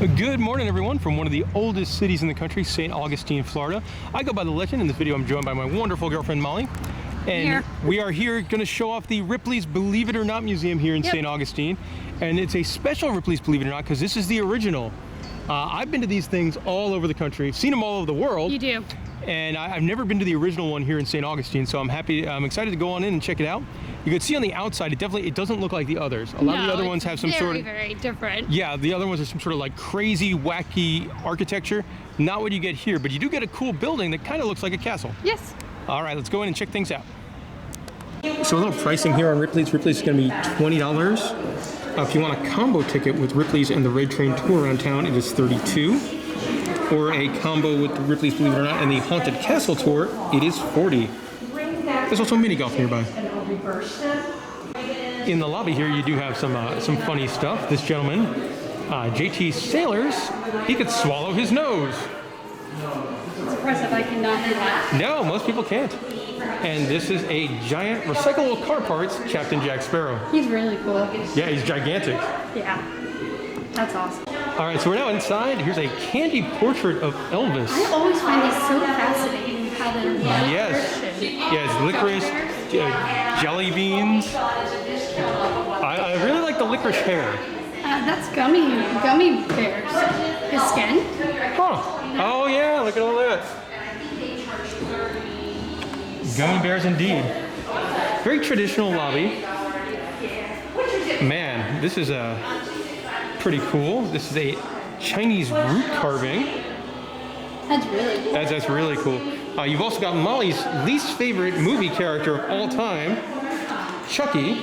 Good morning, everyone, from one of the oldest cities in the country, St. Augustine, Florida. I go by the legend. In this video, I'm joined by my wonderful girlfriend, Molly. And we are here going to show off the Ripley's Believe It or Not Museum here in St. Augustine. And it's a special Ripley's Believe It or Not because this is the original. I've been to these things all over the country, seen them all over the world. You do. And I've never been to the original one here in St. Augustine, so I'm excited to go on in and check it out. You can see on the outside, it doesn't look like the others. A lot of the other ones have some sort of very different. Yeah, the other ones are some sort of like crazy, wacky architecture. Not what you get here, but you do get a cool building that kind of looks like a castle. Yes. All right, let's go in and check things out. So a little pricing here on Ripley's. Ripley's is going to be $20. If you want a combo ticket with Ripley's and the Red Train tour around town, it is $32. Or a combo with the Ripley's Believe It or Not and the Haunted Castle tour, it is $40. There's also mini golf nearby. In the lobby here, you do have some funny stuff. This gentleman, JT Sailors, he could swallow his nose. It's impressive. I cannot do that. No, most people can't. And this is a giant recyclable car parts Captain Jack Sparrow. He's really cool. Yeah, he's gigantic. Yeah, that's awesome. All right, so we're now inside. Here's a candy portrait of Elvis. I always find these so fascinating how they're Yes, licorice, jelly beans. I really like the licorice hair. That's gummy bears. His skin. Huh. Oh yeah, look at all that. Gummy bears indeed. Very traditional lobby. Man, this is pretty cool. This is a Chinese root carving. That's really cool. That's really cool. You've also got Molly's least favorite movie character of all time, Chucky,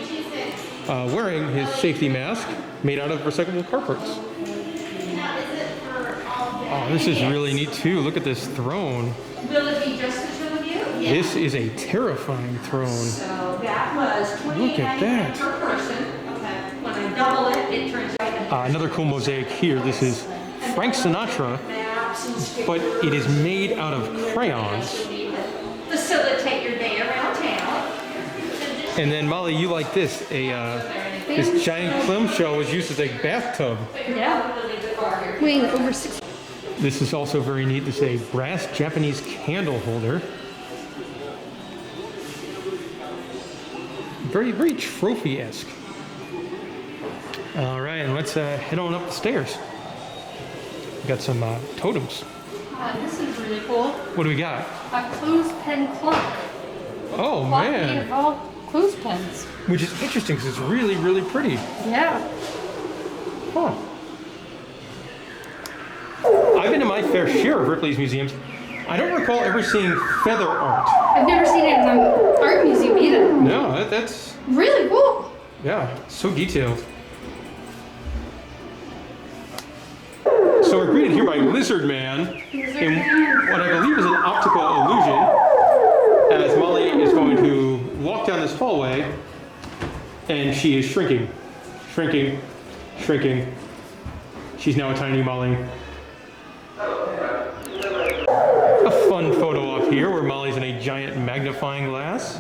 wearing his safety mask made out of recyclable car parts. Oh, this is really neat too. Look at this throne. Will it be just the two of you? This is a terrifying throne. So that was Look at that. per person. Okay. When I double it, it turns out. Another cool mosaic here. This is Frank Sinatra, but it is made out of crayons. Facilitate your day around town. And then Molly, you like this? This giant clamshell was used as a bathtub. Yeah. Weighing over 6. This is also very neat. This is a brass Japanese candle holder. Very, very trophy-esque. All right, and let's head on up the stairs. We got some totems. This is really cool. What do we got? A clothespin clock. Oh, Clock made man. of all clothespins. Which is interesting because it's really, really pretty. Yeah. Huh. I've been to my fair share of Ripley's museums. I don't recall ever seeing feather art. I've never seen it in an art museum either. No, that's... Really cool. Yeah, so detailed. So we're greeted here by Lizard Man in what I believe is an optical illusion, as Molly is going to walk down this hallway, and she is shrinking, shrinking, shrinking. She's now a tiny Molly. A fun photo off here where Molly's in a giant magnifying glass.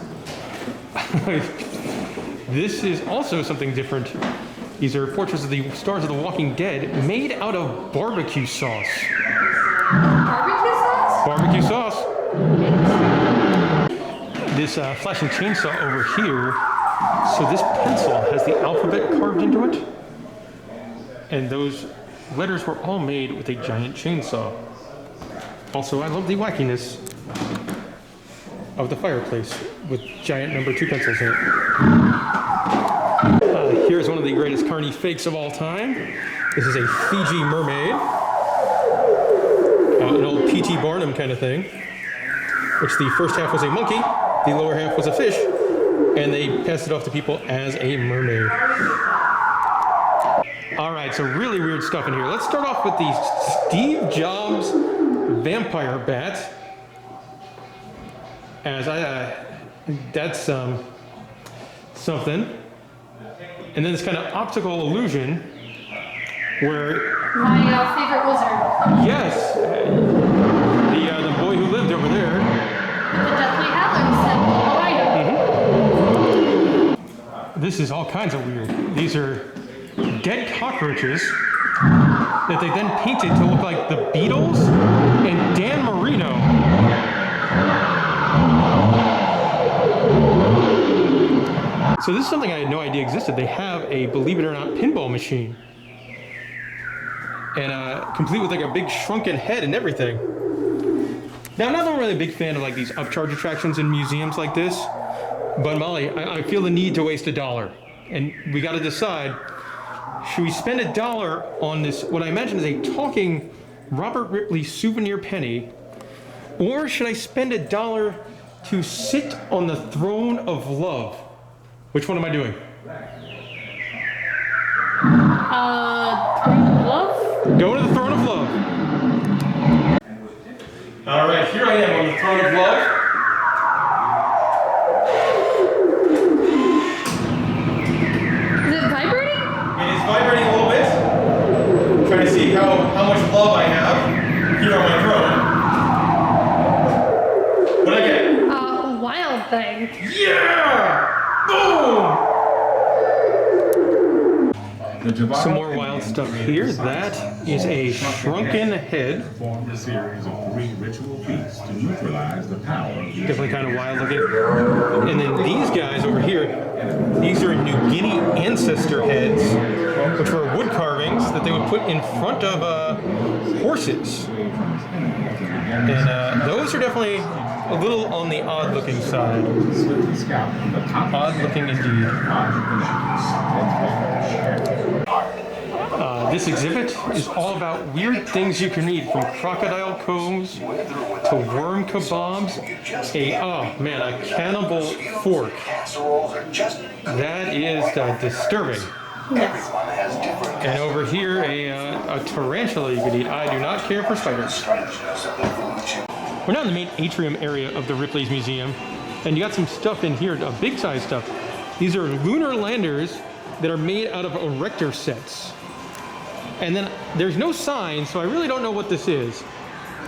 This is also something different. These are portraits of the stars of The Walking Dead made out of barbecue sauce. Barbecue sauce? Barbecue sauce. This flashing chainsaw over here. So this pencil has the alphabet carved into it. And those letters were all made with a giant chainsaw. Also, I love the wackiness of the fireplace with giant number 2 pencils in it. Here's one of the greatest carny fakes of all time. This is a Fiji mermaid. An old P.T. Barnum kind of thing. Which the first half was a monkey, the lower half was a fish, and they passed it off to people as a mermaid. All right, so really weird stuff in here. Let's start off with the Steve Jobs vampire bat. As that's something. And then this kind of optical illusion where... My favorite wizard. Yes! The boy who lived over there. The Deathly Hallows behind him. This is all kinds of weird. These are dead cockroaches that they then painted to look like the Beatles and Dan Marino. So this is something I had no idea existed. They have a, believe it or not, pinball machine. And complete with like a big shrunken head and everything. Now, I'm not really a big fan of like these upcharge attractions in museums like this, but Molly, I feel the need to waste $1. And we got to decide, should we spend $1 on this, what I imagine is a talking Robert Ripley souvenir penny, or should I spend $1 to sit on the throne of love? Which one am I doing? Throne of Love? Go to the throne of love. All right, here I am on the throne of love. Is it vibrating? It is vibrating a little bit. Trying to see how much love I have here on my throne. What'd I get? A wild thing. Yeah! Boom! Some more wild stuff here. That is a shrunken head. Formed a series of 3 ritual feasts to neutralize the power. Definitely kind of wild looking. And then these guys over here, these are New Guinea ancestor heads, which were wood carvings that they would put in front of horses. And those are definitely a little on the odd looking side. Odd looking indeed. This exhibit is all about weird things you can eat, from crocodile combs to worm kebabs. A cannibal fork. That is disturbing. Yes. And over here, a tarantula you could eat. I do not care for spiders. We're now in the main atrium area of the Ripley's Museum, and you got some stuff in here, big size stuff. These are lunar landers that are made out of erector sets. And then there's no sign, so I really don't know what this is.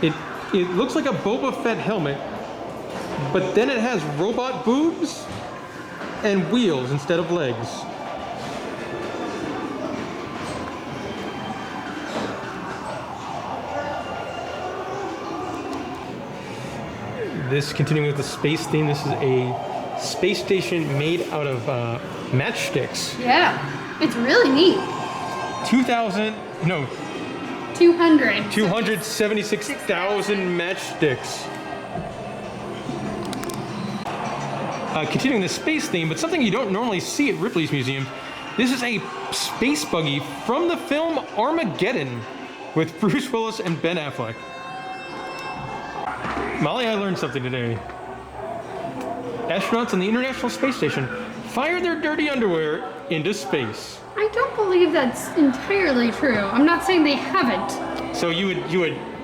It looks like a Boba Fett helmet, but then it has robot boobs and wheels instead of legs. This, continuing with the space theme, this is a space station made out of matchsticks. Yeah. It's really neat. 276,000 matchsticks. Continuing the space theme, but something you don't normally see at Ripley's Museum, this is a space buggy from the film Armageddon with Bruce Willis and Ben Affleck. Molly, I learned something today. Astronauts on the International Space Station fire their dirty underwear into space. I don't believe that's entirely true. I'm not saying they haven't. So you would,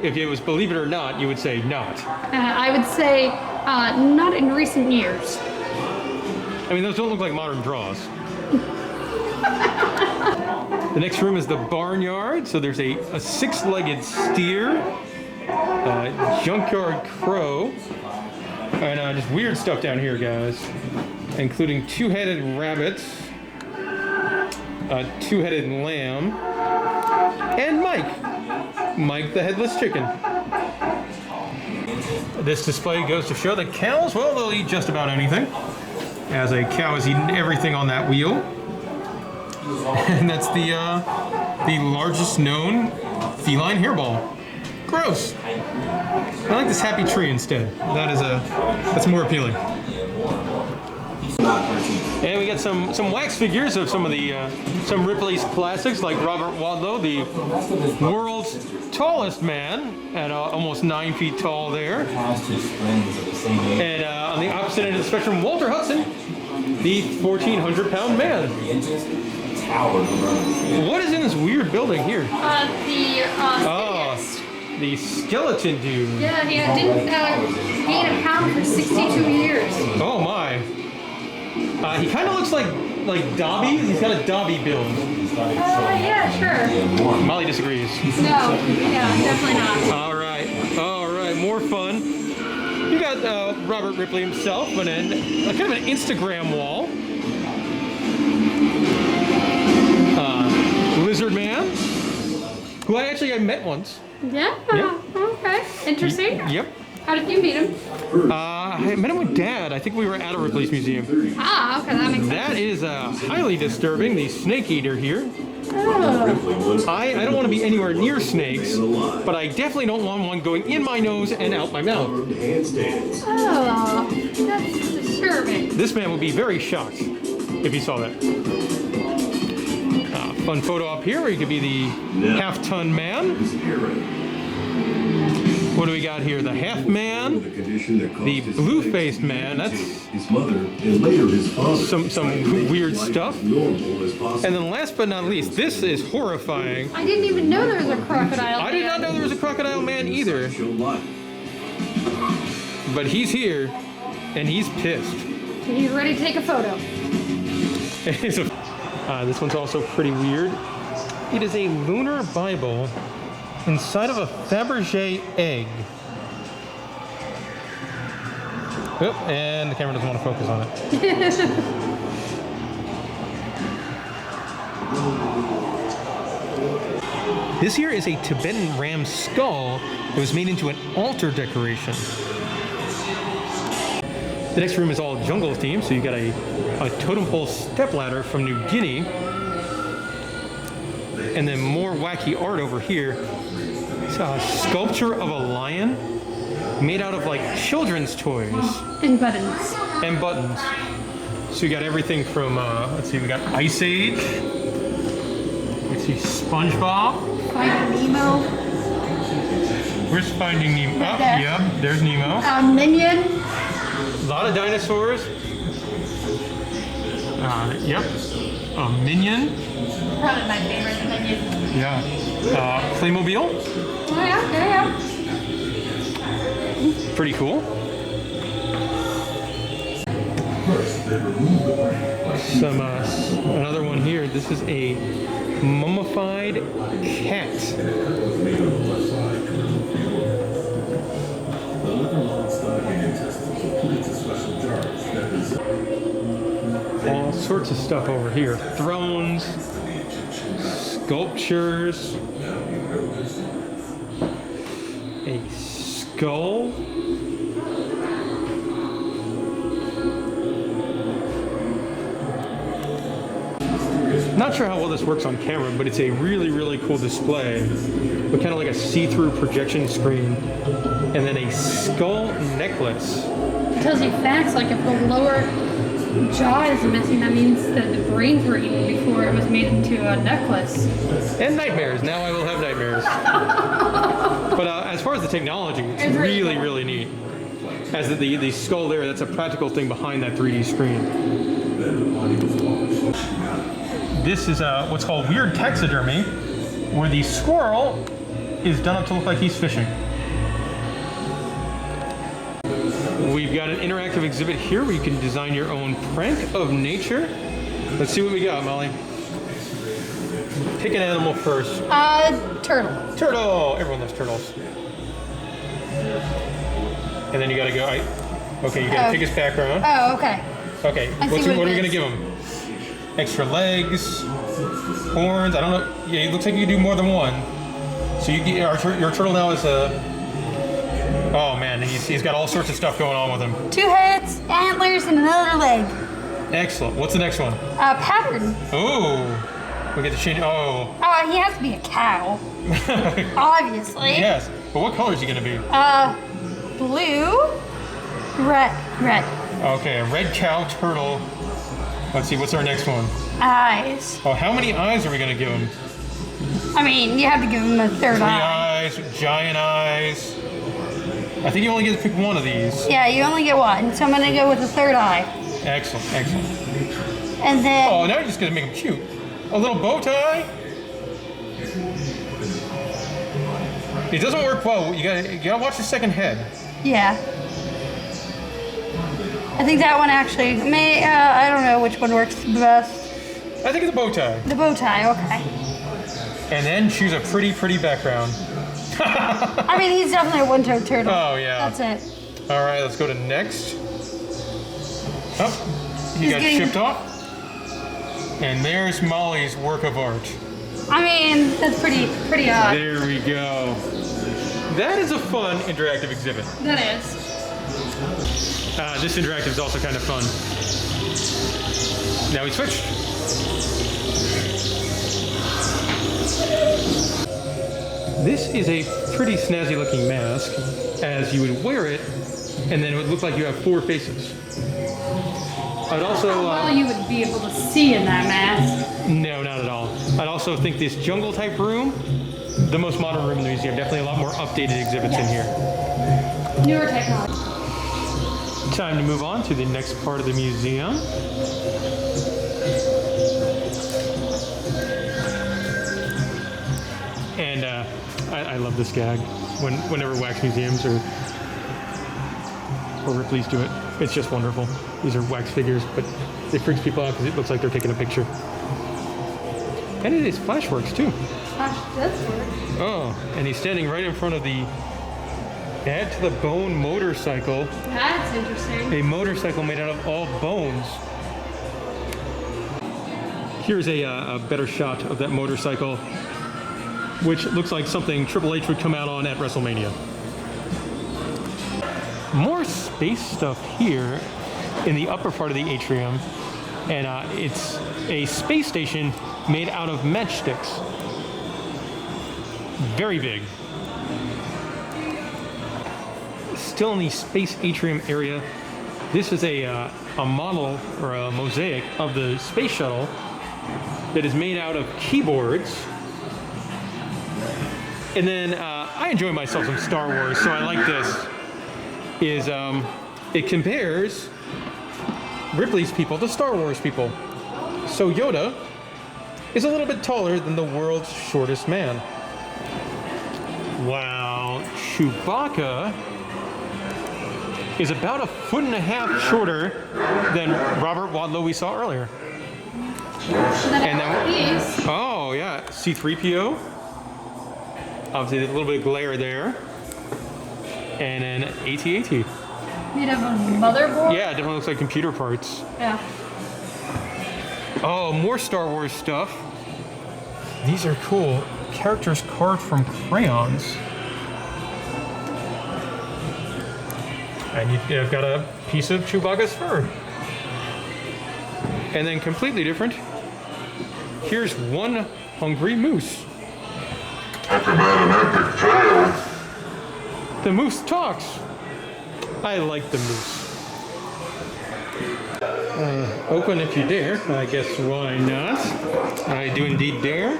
if it was believe it or not, you would say not. I would say not in recent years. I mean, those don't look like modern draws. The next room is the Barnyard. So there's a 6-legged steer, junkyard crow, and just weird stuff down here, guys, including 2-headed rabbits, a 2-headed lamb, and Mike the headless chicken. This display goes to show that cows, well, they'll eat just about anything, as a cow has eaten everything on that wheel. And that's the largest known feline hairball. Gross. I like this happy tree instead. That's more appealing. And we got some wax figures of some of the some Ripley's classics, like Robert Wadlow, the world's tallest man, at almost 9 feet tall there. And on the opposite end of the spectrum, Walter Hudson, the 1,400-pound man. What is in this weird building here? The skeleton dude. Yeah, he didn't gain a pound for 62 years. Oh my. He kind of looks like Dobby. He's got a Dobby build. Yeah, sure. Molly disagrees. No, yeah, definitely not. All right, more fun. You got Robert Ripley himself, and then kind of an Instagram wall. Lizard Man. who I met once. Yeah? Yeah. Okay. Interesting. Yep. How did you meet him? I met him with Dad. I think we were at a Ripley's museum. Ah, okay, that makes sense. That is highly disturbing, the snake eater here. Oh. I don't want to be anywhere near snakes, but I definitely don't want one going in my nose and out my mouth. Oh, that's disturbing. This man would be very shocked if he saw that. Fun photo up here where you could be the half-ton man. What do we got here? The half man, the blue-faced man. That's some weird stuff. And then last but not least, this is horrifying. I didn't even know there was a crocodile. I did not know there was a crocodile man either. But he's here, and he's pissed. He's ready to take a photo. This one's also pretty weird. It is a Lunar Bible inside of a Fabergé egg. Oh, and the camera doesn't want to focus on it. This here is a Tibetan ram skull that was made into an altar decoration. The next room is all jungle themed, so you got a totem pole stepladder from New Guinea. And then more wacky art over here. It's a sculpture of a lion made out of like children's toys. And buttons. And buttons. So you got everything from, let's see, we got Ice Age. Let's see, SpongeBob. Finding Nemo. Where's Finding Nemo? Oh, yeah, there's Nemo. Minion. A lot of dinosaurs. Yep. Minion. Probably my favorite Minion. Yeah. Playmobil. Oh yeah. Pretty cool. Another one here. This is a mummified cat. All sorts of stuff over here. Thrones, sculptures, a skull. Not sure how well this works on camera, but it's a really, really cool display with kind of like a see-through projection screen and then a skull necklace. It tells you facts like if the lower jaw is missing, that means that the brains were eaten before it was made into a necklace. And nightmares. Now I will have nightmares. But as far as the technology, it's really, really neat. As the skull there, that's a practical thing behind that 3D screen. This is what's called weird taxidermy, where the squirrel is done up to look like he's fishing. We've got an interactive exhibit here where you can design your own prank of nature. Let's see what we got, Molly. Pick an animal first. Turtle. Turtle! Everyone loves turtles. And then you gotta go, okay, you gotta pick his background. Oh, okay. Okay, what are we gonna give him? Extra legs, horns, I don't know. Yeah, it looks like you can do more than one. So you get, your turtle now is oh man, he's got all sorts of stuff going on with him. 2 heads, antlers, and another leg. Excellent. What's the next one? Pattern. Oh, we get to change, oh. Oh, he has to be a cow. Obviously. Yes, but what color is he gonna be? Blue, red. Okay, a red cow turtle. Let's see, what's our next one? Eyes. Oh, how many eyes are we gonna give him? I mean, you have to give him a third 3 eye. eyes, giant eyes. I think you only get to pick one of these. Yeah, you only get one, so I'm gonna go with the third eye. Excellent. And then... Oh, now you're just gonna make him cute. A little bow tie? It doesn't work well. You gotta watch the second head. Yeah. I think that one actually may, I don't know which one works best. I think it's a bow tie. The bow tie, okay. And then choose a pretty background. I mean, he's definitely a one-toed turtle. Oh, yeah. That's it. All right, let's go to next. Oh, he got shipped off. And there's Molly's work of art. I mean, that's pretty odd. There we go. That is a fun interactive exhibit. That is. This interactive is also kind of fun. Now we switch. This is a pretty snazzy looking mask, as you would wear it, and then it would look like you have 4 faces. I'd also... How well you would be able to see in that mask. No, not at all. I'd also think this jungle type room, the most modern room in the museum. Definitely a lot more updated exhibits in here. Newer technology. Time to move on to the next part of the museum. And I love this gag whenever wax museums or Ripley's do it. It's just wonderful. These are wax figures, but it freaks people out because it looks like they're taking a picture. And it is flashworks too. Gosh, that's weird. Oh, and he's standing right in front of the Add to the Bone motorcycle. That's interesting. A motorcycle made out of all bones. Here's a better shot of that motorcycle, which looks like something Triple H would come out on at WrestleMania. More space stuff here in the upper part of the atrium, and it's a space station made out of matchsticks. Very big. Still in the space atrium area, this is a model or a mosaic of the space shuttle that is made out of keyboards. And then I enjoy myself some Star Wars, so I like this. It compares Ripley's people to Star Wars people. So Yoda is a little bit taller than the world's shortest man. While Chewbacca is about 1.5 feet shorter than Robert Wadlow we saw earlier. And then, oh yeah, C-3PO. Obviously, a little bit of glare there. And then AT-AT. Made of a motherboard? Yeah, it definitely looks like computer parts. Yeah. Oh, more Star Wars stuff. These are cool. Characters carved from crayons. And you've got a piece of Chewbacca's fur. And then completely different, here's one hungry moose. The moose talks. I like the moose. Open if you dare. I guess why not? I do indeed dare.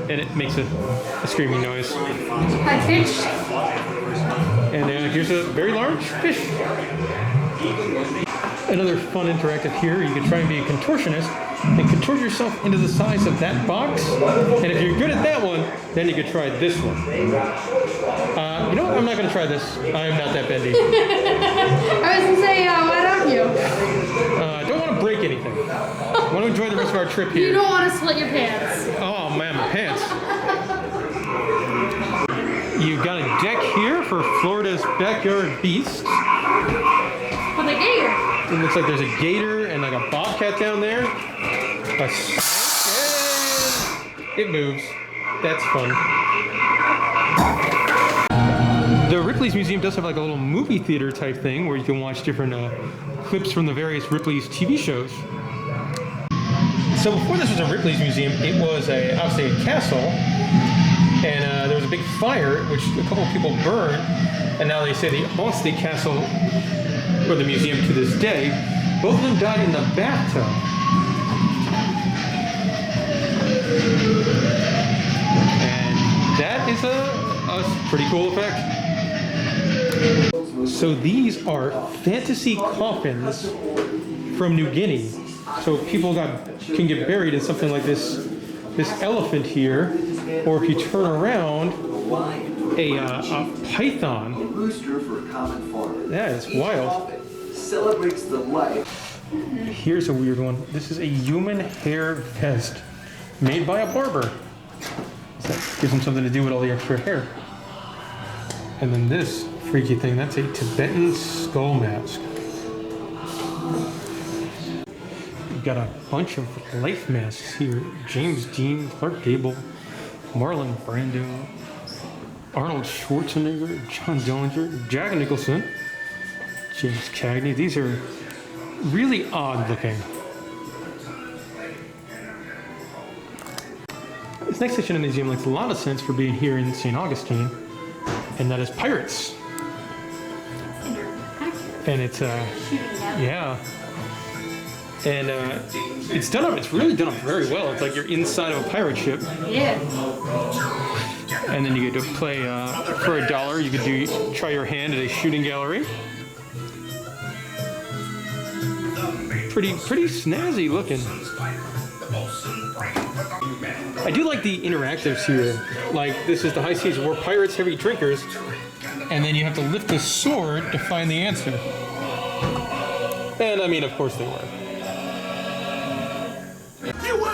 And it makes a screaming noise. High pitch. And here's a very large fish. Another fun interactive here. You can try and be a contortionist and contort yourself into the size of that box. And if you're good at that one, then you could try this one. You know what? I'm not going to try this. I'm not that bendy. I was going to say, why don't you? I don't want to break anything. I want to enjoy the rest of our trip here. You don't want to split your pants. Oh man, my pants. You've got a deck here for Florida's backyard beasts. With a gator. It looks like there's a gator and like a bobcat down there. A snake. It moves. That's fun. The Ripley's Museum does have like a little movie theater type thing where you can watch different clips from the various Ripley's TV shows. So before this was a Ripley's Museum, it was obviously a castle, and there was a big fire, which a couple of people burned, and now they say they haunts the castle or the museum to this day. Both of them died in the bathtub. And that is a pretty cool effect. So these are fantasy coffins from New Guinea. So people can get buried in something like this elephant here, or if you turn around, a python. Rooster for a common farmer. That is wild. Celebrates the life. Here's a weird one. This is a human hair vest made by a barber. So that gives him something to do with all the extra hair. And then this freaky thing, that's a Tibetan skull mask. We've got a bunch of life masks here. James Dean, Clark Gable, Marlon Brando, Arnold Schwarzenegger, John Dillinger, Jack Nicholson, James Cagney. These are really odd looking. This next section of the museum makes a lot of sense for being here in St. Augustine, and that is pirates. And it's yeah. And it's really done up very well. It's like you're inside of a pirate ship. Yeah. And then you get to play for $1. You could try your hand at a shooting gallery. Pretty snazzy looking. I do like the interactives here. Like, this is the high seas where pirates, heavy drinkers, and then you have to lift the sword to find the answer. And I mean, of course they were.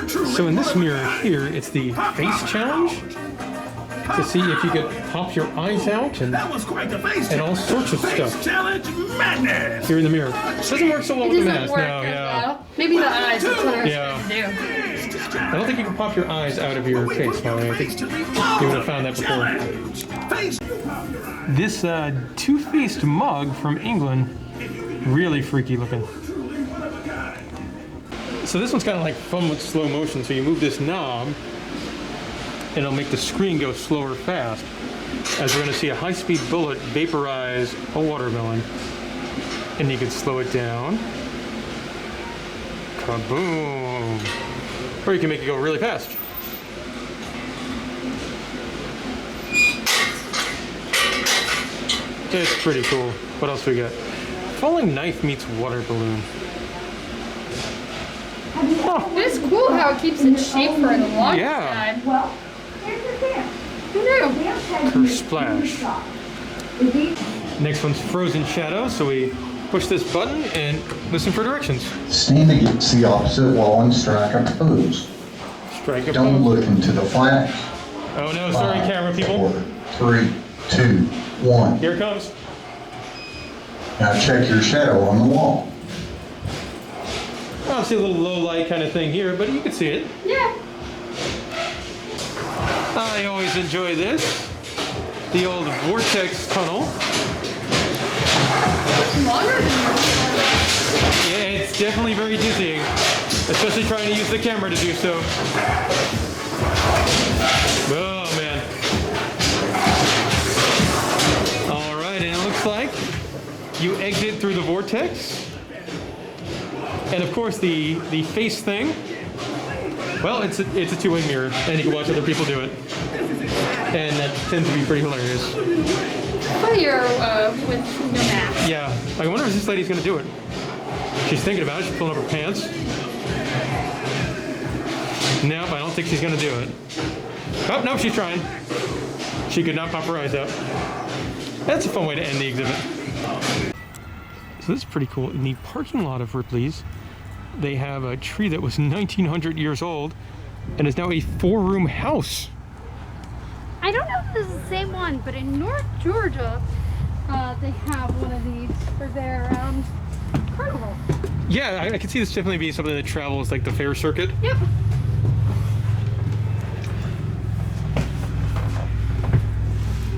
So in this mirror here, it's the face challenge to see if you could pop your eyes out and all sorts of stuff here in the mirror. It doesn't work so well with the mask. No, yeah. Maybe the eyes. That's what I was Yeah. trying to do. I don't think you can pop your eyes out of your face, Molly. I think you would have found that before. This two-faced mug from England, really freaky looking. So this one's kind of like fun with slow motion. So you move this knob, and it'll make the screen go slower fast. As we're going to see a high-speed bullet vaporize a watermelon. And you can slow it down. Kaboom! Or you can make it go really fast. It's pretty cool. What else we got? Falling knife meets water balloon. Oh, It's cool how it keeps its shape for the long Yeah. side. Well, here's the thing. Who knew? Curse splash. Next one's frozen shadow. So we push this button and listen for directions. Stand against the opposite wall and strike a pose. Strike a Don't pose. look into the flash. Oh no, sorry, camera people. 4, 3, 2, 1. Here it comes. Now check your shadow on the wall. Obviously a little low light kind of thing here, but you can see it. Yeah. I always enjoy this. The old vortex tunnel. It's longer than yours. Yeah, it's definitely very dizzying, especially trying to use the camera to do so. Oh man. All right, and it looks like you exit through the vortex. And of course the face thing, well, it's a two-way mirror, and you can watch other people do it. And that tends to be pretty hilarious. Funnier with no mask. Yeah, I wonder if this lady's gonna do it. She's thinking about it, she's pulling up her pants. Nope, I don't think she's gonna do it. Oh, no, she's trying. She could not pop her eyes out. That's a fun way to end the exhibit. So this is pretty cool. In the parking lot of Ripley's, they have a tree that was 1900 years old and is now a 4-room house. I don't know if this is the same one, but in North Georgia, they have one of these for their carnival. Yeah, I can see this definitely being something that travels like the fair circuit. Yep.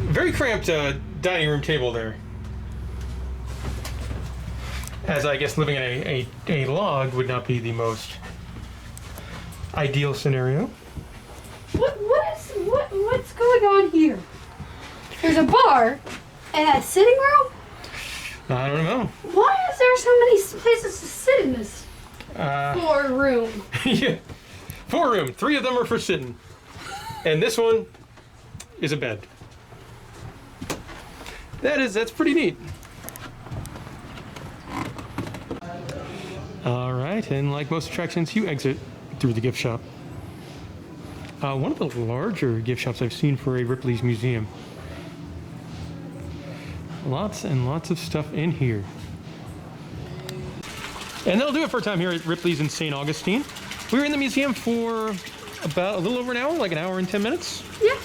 Very cramped dining room table there. As I guess living in a log would not be the most ideal scenario. What's going on here? There's a bar and a sitting room? I don't know. Why is there so many places to sit in this room? Yeah, 4-room. 3 of them are for sitting, and this one is a bed. That's pretty neat. All right, and like most attractions, you exit through the gift shop. One of the larger gift shops I've seen for a Ripley's museum. Lots and lots of stuff in here. And that'll do it for our time here at Ripley's in St. Augustine. We were in the museum for about a little over an hour, like an hour and 10 minutes. Yeah.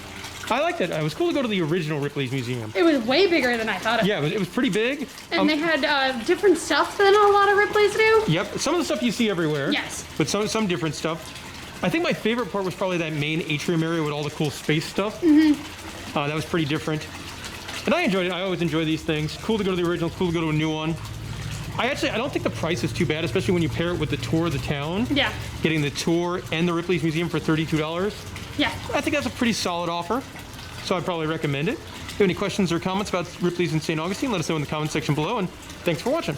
I liked it. It was cool to go to the original Ripley's Museum. It was way bigger than I thought it. Yeah, it was pretty big. And they had different stuff than a lot of Ripley's do. Yep, some of the stuff you see everywhere. Yes. But some different stuff. I think my favorite part was probably that main atrium area with all the cool space stuff. That was pretty different. And I enjoyed it. I always enjoy these things. Cool to go to the original, cool to go to a new one. I don't think the price is too bad, especially when you pair it with the tour of the town. Yeah. Getting the tour and the Ripley's Museum for $32. Yeah. I think that's a pretty solid offer, so I'd probably recommend it. If you have any questions or comments about Ripley's in St. Augustine, let us know in the comment section below, and thanks for watching.